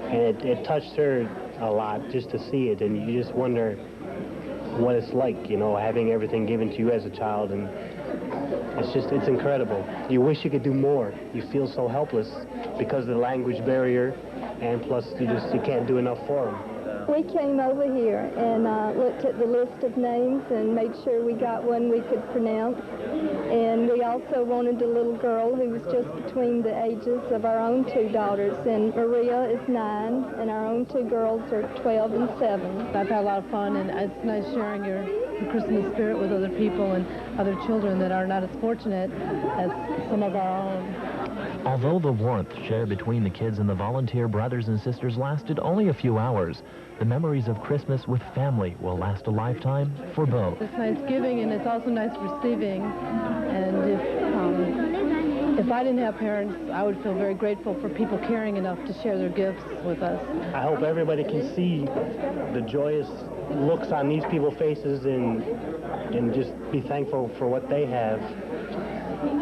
And it touched her a lot just to see it, and you just wonder what it's like, you know, having everything given to you as a child, and it's incredible. You wish you could do more. You feel so helpless because of the language barrier, and plus you can't do enough for them. We came over here and looked at the list of names and made sure we got one we could pronounce. And we also wanted a little girl who was just between the ages of our own two daughters. And Maria is 9, and our own two girls are 12 and 7. I've had a lot of fun, and it's nice sharing your Christmas spirit with other people and other children that are not as fortunate as some of our own. Although the warmth shared between the kids and the volunteer brothers and sisters lasted only a few hours, the memories of Christmas with family will last a lifetime for both. It's nice giving, and it's also nice receiving. And if I didn't have parents, I would feel very grateful for people caring enough to share their gifts with us. I hope everybody can see the joyous looks on these people's faces and just be thankful for what they have.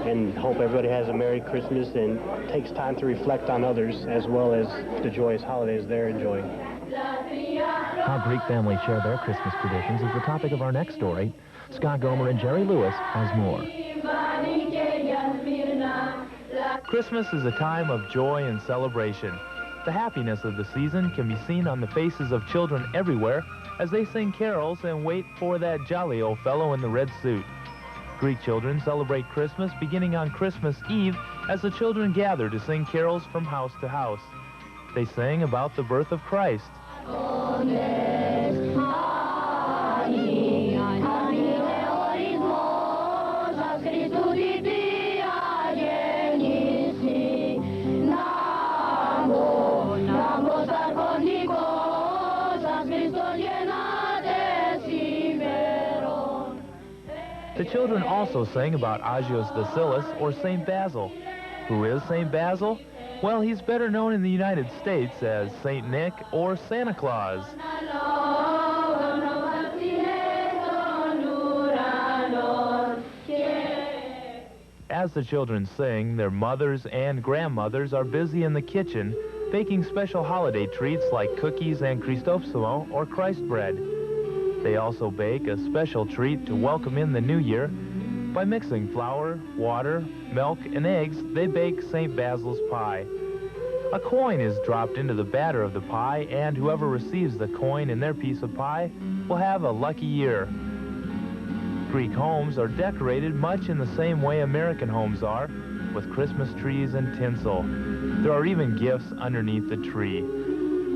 And hope everybody has a Merry Christmas and takes time to reflect on others as well as the joyous holidays they're enjoying. How Greek families share their Christmas traditions is the topic of our next story. Scott Gomer and Jerry Lewis has more. Christmas is a time of joy and celebration. The happiness of the season can be seen on the faces of children everywhere as they sing carols and wait for that jolly old fellow in the red suit. Greek children celebrate Christmas beginning on Christmas Eve as the children gather to sing carols from house to house. They sing about the birth of Christ. The children also sing about Agios Vasilis, or St. Basil. Who is St. Basil? Well, he's better known in the United States as St. Nick or Santa Claus. As the children sing, their mothers and grandmothers are busy in the kitchen baking special holiday treats like cookies and Christopsimo or Christ bread. They also bake a special treat to welcome in the new year. By mixing flour, water, milk, and eggs, they bake St. Basil's pie. A coin is dropped into the batter of the pie, and whoever receives the coin in their piece of pie will have a lucky year. Greek homes are decorated much in the same way American homes are, with Christmas trees and tinsel. There are even gifts underneath the tree.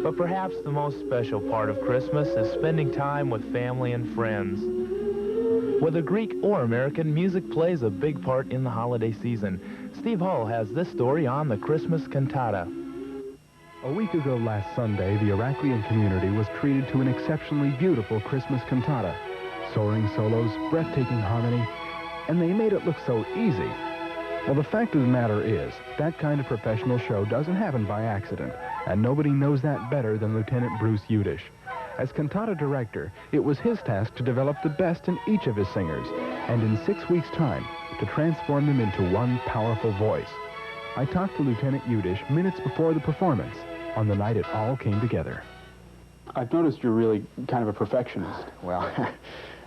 But perhaps the most special part of Christmas is spending time with family and friends. Whether Greek or American, music plays a big part in the holiday season. Steve Hull has this story on the Christmas cantata. A week ago last Sunday, the Iraklion community was treated to an exceptionally beautiful Christmas cantata. Soaring solos, breathtaking harmony, and they made it look so easy. Well, the fact of the matter is, that kind of professional show doesn't happen by accident, and nobody knows that better than Lieutenant Bruce Udish. As cantata director, it was his task to develop the best in each of his singers, and in 6 weeks' time, to transform them into one powerful voice. I talked to Lieutenant Udish minutes before the performance, on the night it all came together. I've noticed you're really kind of a perfectionist. Well,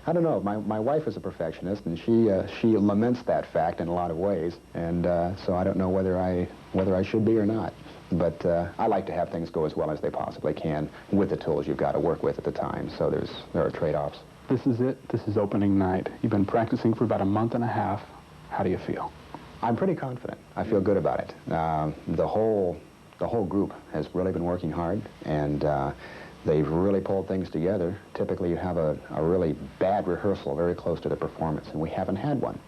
I don't know. My wife is a perfectionist, and she laments that fact in a lot of ways, and so I don't know whether I should be or not. But I like to have things go as well as they possibly can with the tools you've got to work with at the time. So there are trade-offs. This is it. This is opening night. You've been practicing for about a month and a half. How do you feel? I'm pretty confident. I feel good about it. The whole group has really been working hard, and they've really pulled things together. Typically, you have a really bad rehearsal very close to the performance, and we haven't had one.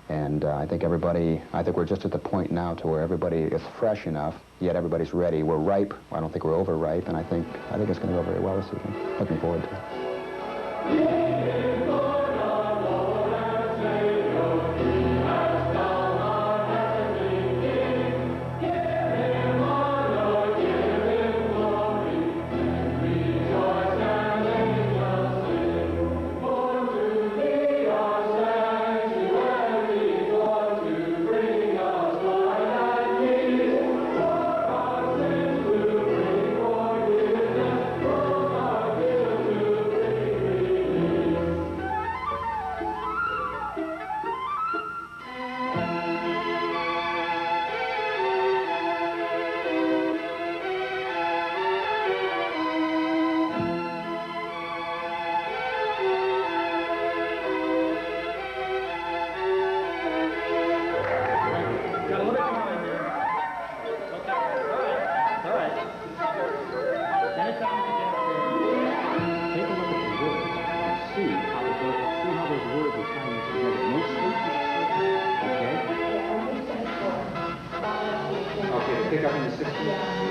And I think we're just at the point now to where everybody is fresh enough, yet everybody's ready. We're ripe. I don't think we're overripe, and I think it's going to go very well this evening. Looking forward to it. Anytime you get there, take a look at the words and see how those words are tying together. No sleep. Okay? Okay, pick up in the 60s.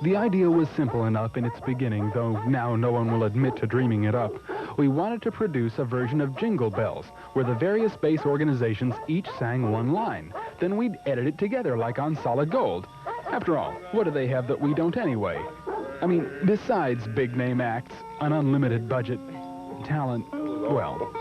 The idea was simple enough in its beginning, though now no one will admit to dreaming it up. We wanted to produce a version of Jingle Bells, where the various bass organizations each sang one line. Then we'd edit it together like on solid gold. After all, what do they have that we don't anyway? I mean, besides big-name acts, an unlimited budget, talent, well...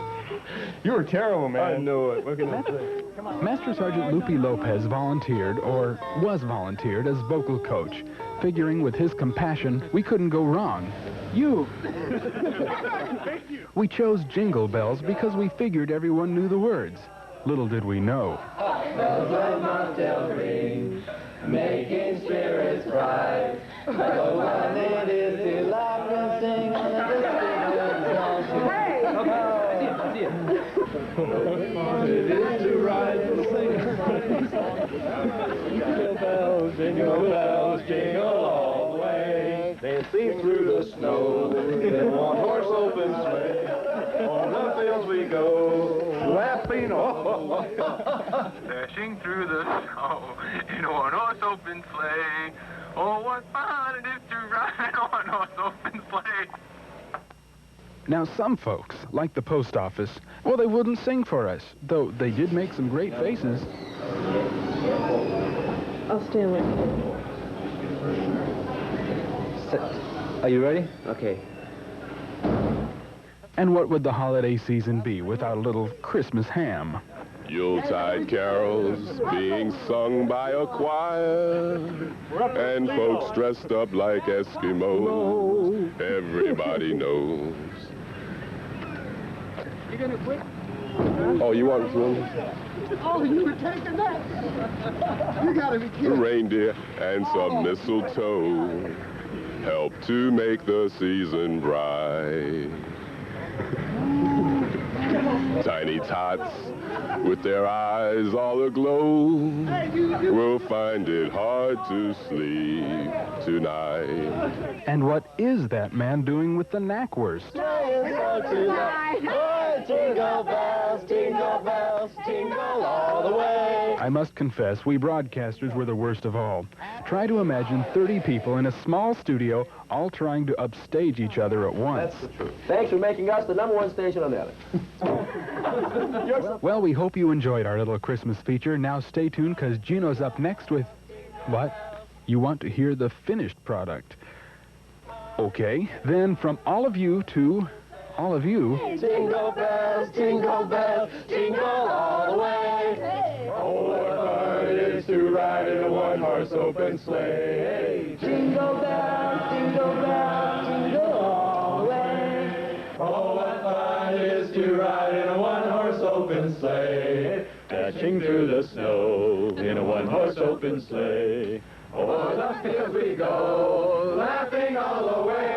You were terrible, man. I know it. What can I say? Master Sergeant Lupe Lopez volunteered, or was volunteered, as vocal coach, figuring with his compassion we couldn't go wrong. You! We chose Jingle Bells because we figured everyone knew the words. Little did we know. Bells of Montel ring, making spirits bright. The one it is to laugh and sing on the distant song. Hey! I see it. It is to ride and sing. Jingle bells, jingle all the way. Dancing through the snow in one horse open sleigh. On the fields we go, laughing all the way. Dashing through the snow in a one-horse open sleigh. Oh, what fun it is to ride a one-horse open sleigh. Now, some folks, like the post office, well, they wouldn't sing for us, though they did make some great faces. I'll stand with you. Are you ready? Okay. And what would the holiday season be without a little Christmas ham? Yuletide carols being sung by a choir, and folks dressed up like Eskimos. Everybody knows. You gonna quit? Oh, you want some? Oh, you were taking that? You gotta be The kidding. reindeer and some mistletoe help to make the season bright. Tiny tots with their eyes all aglow will find it hard to sleep tonight. And what is that man doing with the knackwurst? Jingle bells, jingle all the way. I must confess, we broadcasters were the worst of all. Try to imagine 30 people in a small studio all trying to upstage each other at once. That's the truth. Thanks for making us the #1 station on the other. Well, we hope you enjoyed our little Christmas feature. Now stay tuned, because Gino's up next with... What? You want to hear the finished product? Okay, then from all of you to all of you... Jingle bells, jingle all the way. Oh, what fun it is to ride in a one-horse open sleigh. Jingle bells, jingle all the way. Oh, what fun it is to ride in a one-horse open sleigh. Dashing through the snow in a one-horse open sleigh. O'er the fields we go, laughing all the way.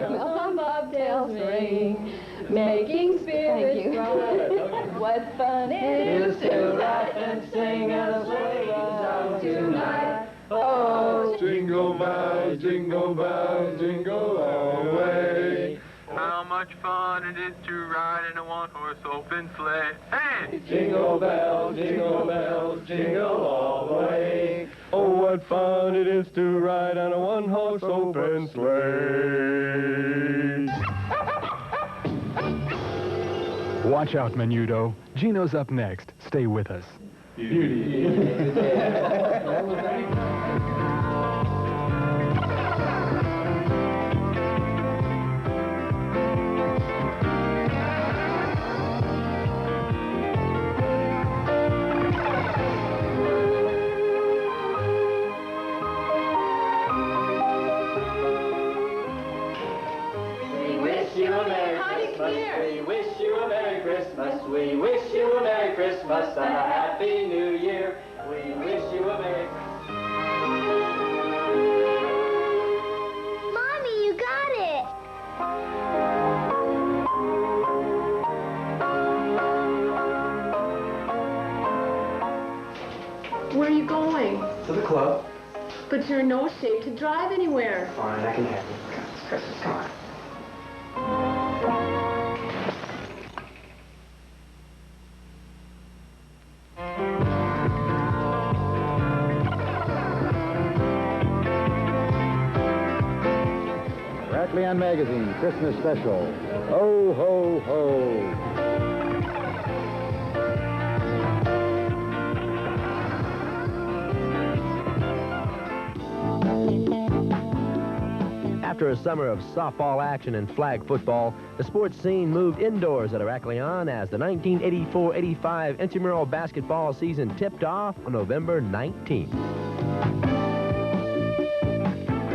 Some bobtails ring, making spirits bright. What fun it is to laugh and sing and a sleigh ride tonight. Oh, jingle bells, jingle all the way. How much fun it is to ride in a one-horse open sleigh. Hey! Jingle bells, jingle all the way. Oh, what fun it is to ride on a one-horse open sleigh. Watch out, Menudo. Gino's up next. Stay with us. Christmas. We wish you a Merry Christmas and a Happy New Year. We wish you a Merry Christmas. Mommy, you got it. Where are you going? To the club. But you're in no shape to drive anywhere. Fine, I can have you. It's Christmas, come on. Iraklion Magazine Christmas Special. Ho, ho, ho. After a summer of softball action and flag football, the sports scene moved indoors at Iraklion as the 1984-85 intramural basketball season tipped off on November 19th.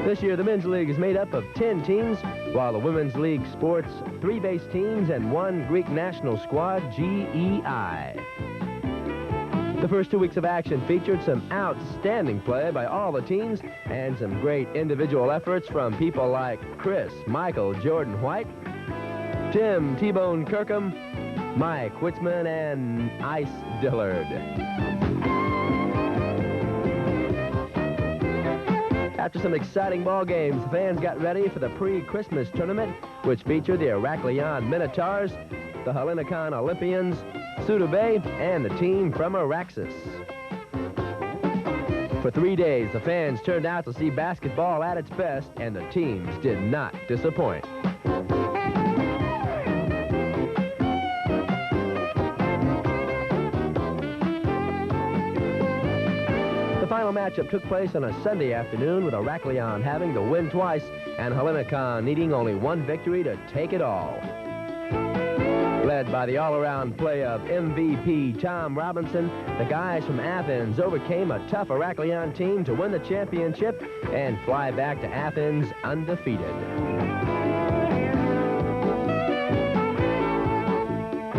This year, the men's league is made up of 10 teams, while the women's league sports 3 base teams and 1 Greek national squad, GEI. The first 2 weeks of action featured some outstanding play by all the teams and some great individual efforts from people like Chris Michael Jordan White, Tim T-Bone Kirkham, Mike Witzman, and Ice Dillard. After some exciting ball games, the fans got ready for the pre-Christmas tournament, which featured the Iraklion Minotaurs, the Helenikon Olympians, Suda Bay, and the team from Araxis. For 3 days, the fans turned out to see basketball at its best, and the teams did not disappoint. The final matchup took place on a Sunday afternoon, with Iraklion having to win twice and Helenikon needing only 1 victory to take it all. Led by the all-around play of MVP Tom Robinson, the guys from Athens overcame a tough Iraklion team to win the championship and fly back to Athens undefeated.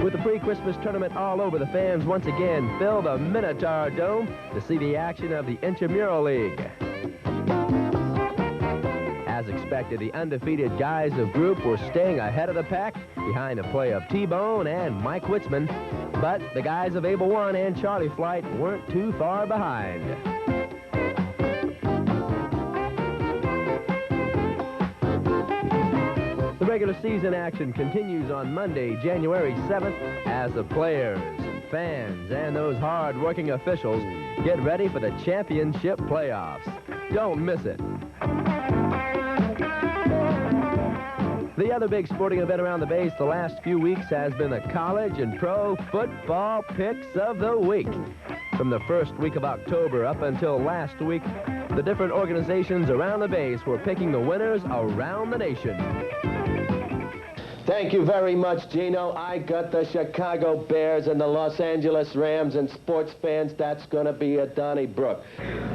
With the pre-Christmas tournament all over, the fans once again filled the Minotaur Dome to see the action of the Intramural League. As expected, the undefeated guys of group were staying ahead of the pack behind the play of T-Bone and Mike Witzman, but the guys of Able One and Charlie Flight weren't too far behind. The regular season action continues on Monday, January 7th, as the players, fans, and those hard-working officials get ready for the championship playoffs. Don't miss it. The other big sporting event around the base the last few weeks has been the college and pro football picks of the week. From the first week of October up until last week, the different organizations around the base were picking the winners around the nation. Thank you very much, Gino. I got the Chicago Bears and the Los Angeles Rams, and sports fans, that's going to be a Donnybrook.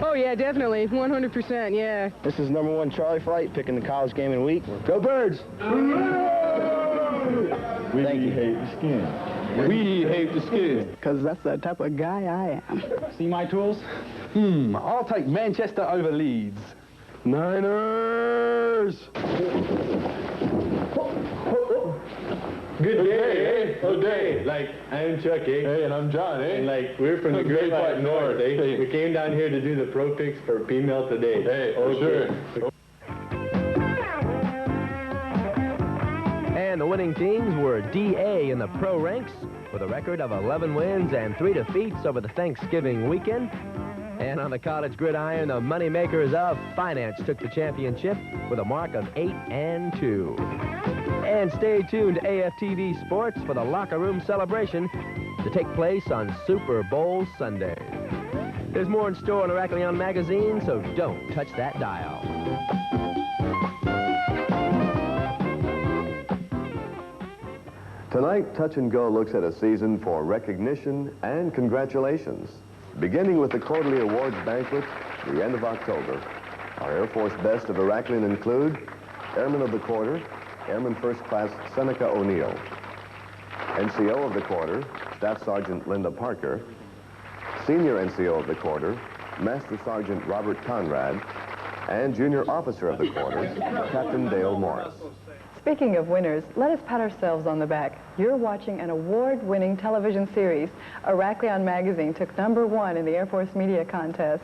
Oh, yeah, definitely. 100%, yeah. This is #1 Charlie Flight, picking the college game of the week. Go Birds! We hate the skin. We hate the skin. Because that's the type of guy I am. See my tools? I'll take Manchester over Leeds. Niners! Good day, eh? Good day. Like, I'm Chuck, eh? Hey, and I'm John, eh? And like, we're from the Great White North, eh? Hey. We came down here to do the pro picks for female today. Hey, for sure. And the winning teams were DA in the pro ranks with a record of 11 wins and 3 defeats over the Thanksgiving weekend. And on the college gridiron, the moneymakers of finance took the championship with a mark of 8-2. And stay tuned to AFTV Sports for the locker room celebration to take place on Super Bowl Sunday. There's more in store on Iraklion Magazine, so don't touch that dial. Tonight, Touch and Go looks at a season for recognition and congratulations. Beginning with the quarterly awards banquet, the end of October. Our Air Force Best of Iraklion include Airman of the Quarter, Airman First Class Seneca O'Neill. NCO of the quarter, Staff Sergeant Linda Parker. Senior NCO of the quarter, Master Sergeant Robert Conrad. And Junior Officer of the quarter, Captain Dale Morris. Speaking of winners, let us pat ourselves on the back. You're watching an award-winning television series. Iraklion magazine took #1 in the Air Force Media Contest.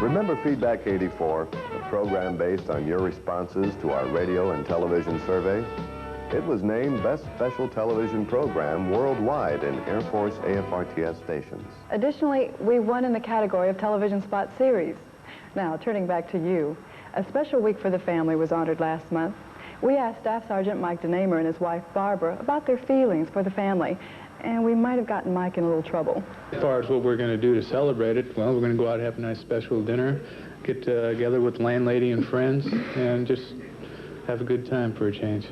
Remember Feedback 84, the program based on your responses to our radio and television survey? It was named Best Special Television Program worldwide in Air Force AFRTS stations. Additionally, we won in the category of Television Spot Series. Now, turning back to you, a special week for the family was honored last month. We asked Staff Sergeant Mike DeNamer and his wife Barbara about their feelings for the family, and we might have gotten Mike in a little trouble. As far as what we're going to do to celebrate it, well, we're going to go out and have a nice special dinner, get together with the landlady and friends, and just have a good time for a change.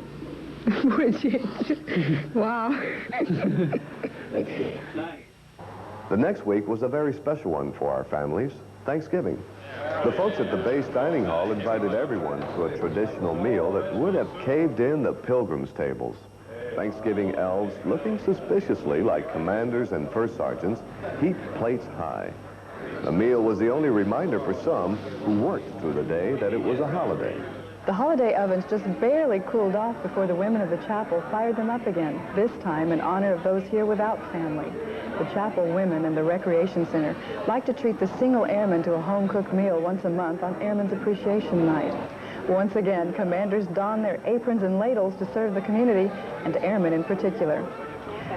For a change. Wow. The next week was a very special one for our families, Thanksgiving. The folks at the base dining hall invited everyone to a traditional meal that would have caved in the pilgrims' tables. Thanksgiving elves, looking suspiciously like commanders and first sergeants, heaped plates high. The meal was the only reminder for some who worked through the day that it was a holiday. The holiday ovens just barely cooled off before the women of the chapel fired them up again, this time in honor of those here without family. The chapel women and the recreation center like to treat the single airman to a home-cooked meal once a month on Airmen's Appreciation Night. Once again, commanders don their aprons and ladles to serve the community, and airmen in particular.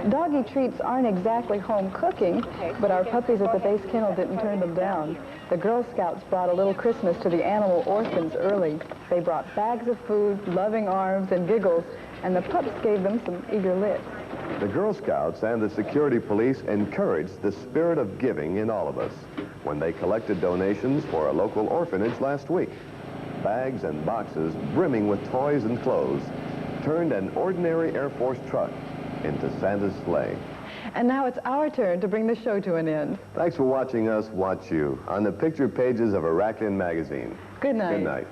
Doggy treats aren't exactly home cooking, but our puppies at the base kennel didn't turn them down. The Girl Scouts brought a little Christmas to the animal orphans early. They brought bags of food, loving arms, and giggles, and the pups gave them some eager lips. The Girl Scouts and the security police encouraged the spirit of giving in all of us when they collected donations for a local orphanage last week. Bags and boxes brimming with toys and clothes turned an ordinary Air Force truck into Santa's sleigh. And now it's our turn to bring the show to an end. Thanks for watching us watch you on the picture pages of Iraklion magazine. Good night. Good night.